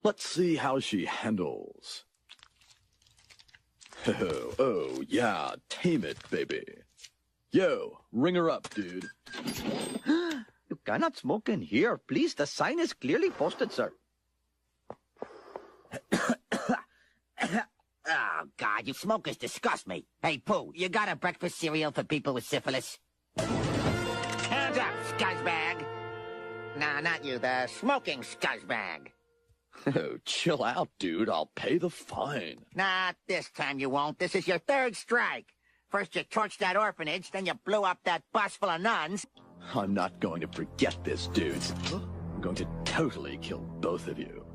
Let's see how she handles. Oh, yeah, tame it, baby. Yo, ring her up, dude. You cannot smoke in here. Please, the sign is clearly posted, sir. Oh, God, you smokers disgust me. Hey, Pooh, you got a breakfast cereal for people with syphilis? Hands up, scuzzbag. Nah, not you, the smoking scuzzbag. Oh, chill out, dude. I'll pay the fine. Not this time you won't. This is your third strike. First you torched that orphanage, then you blew up that bus full of nuns. I'm not going to forget this, dudes. I'm going to totally kill both of you.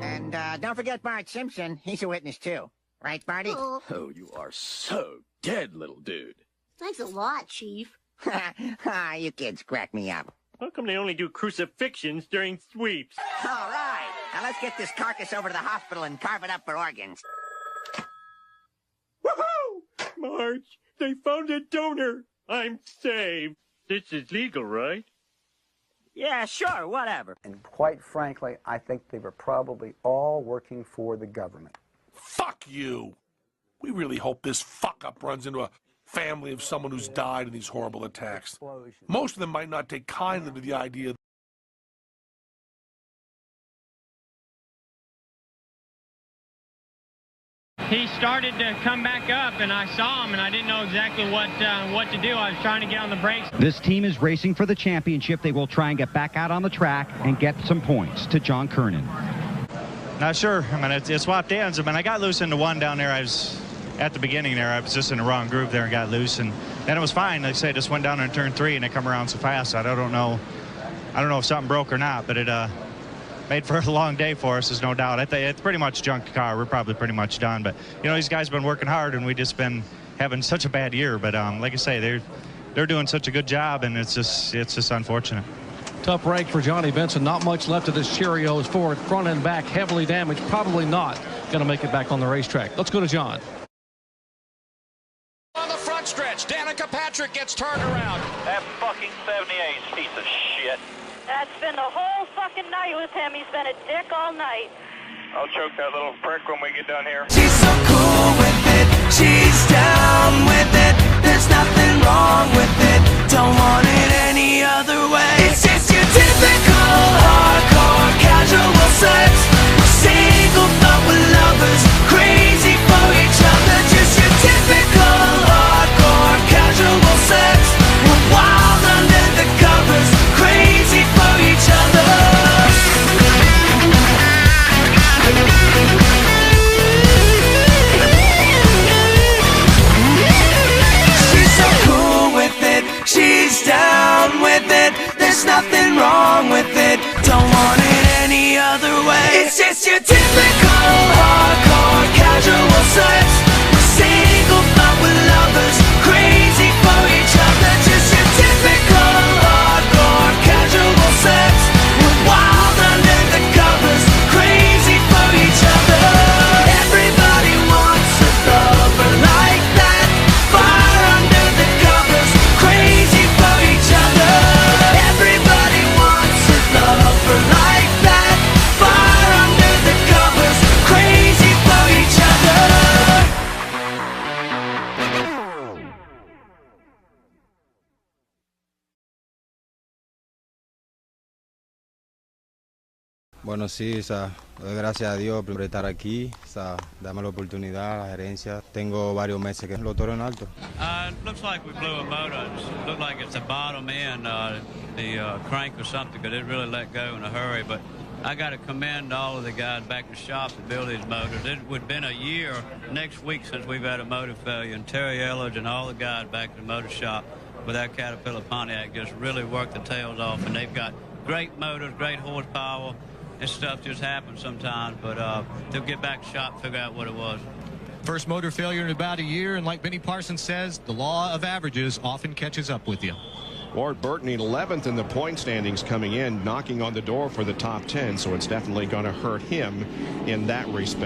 And don't forget Bart Simpson. He's a witness, too. Right, Barty? Oh, you are so dead, little dude. Thanks a lot, Chief. You kids crack me up. How come they only do crucifixions during sweeps? All right. Now let's get this carcass over to the hospital and carve it up for organs. Woohoo! Marge, they found a donor. I'm saved. This is legal, right? Yeah, sure, whatever. And quite frankly, I think they were probably all working for the government. Fuck you! We really hope this fuck-up runs into a family of someone who's died in these horrible attacks. Most of them might not take kindly to the idea. He started to come back up, and I saw him, and I didn't know exactly what to do. I was trying to get on the brakes. This team is racing for the championship. They will try and get back out on the track and get some points. To John Kernan. Not sure. I mean, it swapped ends. I mean, I got loose into one down there. I was at the beginning there. I was just in the wrong groove there and got loose, and then it was fine. Like I say, I just went down in turn 3, and it come around so fast. I don't know if something broke or not, but it made for a long day for us, there's no doubt. I think it's pretty much junked car. We're probably pretty much done. But, you know, these guys have been working hard, and we've just been having such a bad year. But like I say, they're doing such a good job, and it's just unfortunate. Tough break for Johnny Benson. Not much left of this Cheerios Ford. Front and back heavily damaged. Probably not going to make it back on the racetrack. Let's go to John. On the front stretch, Danica Patrick gets turned around. That fucking 78's piece of shit. That's been the whole fucking night with him. He's been a dick all night. I'll choke that little prick when we get done here. She's so cool with it. She's down with it. There's nothing wrong with it. Don't want it any other way. It's just your typical hardcore casual sex. Single but we're lovers. Crazy for each other. Just your typical hardcore casual sex. We're wild under the covers. Crazy for each other. She's so cool with it. She's down with it. There's nothing wrong with it. Don't want it any other way. It's just your typical hardcore casual sex. We're single but we're lovers. Crazy for each other. Just your typical hardcore casual sex. We're wild under the covers. Crazy for each other. Everybody wants a lover like that. Fire under the covers. Crazy for each other. Everybody wants a lover like that. Fire under the covers. Crazy for each other. Bueno, sí, doy gracias a Dios por estar aquí, darme la oportunidad, la gerencia. Tengo varios meses que lo toro en alto. It looks like we blew a motor. It looks like it's the bottom end, the crank or something, because it really let go in a hurry. But I got to commend all of the guys back in the shop that build these motors. It would have been a year next week since we've had a motor failure, and Terry Ellard and all the guys back in the motor shop with that Caterpillar Pontiac just really worked the tails off, and they've got great motors, great horsepower. This stuff just happens sometimes, but they'll get back to the shop and figure out what it was. First motor failure in about a year, and like Benny Parsons says, the law of averages often catches up with you. Ward Burton 11th in the point standings coming in, knocking on the door for the top 10, so it's definitely going to hurt him in that respect.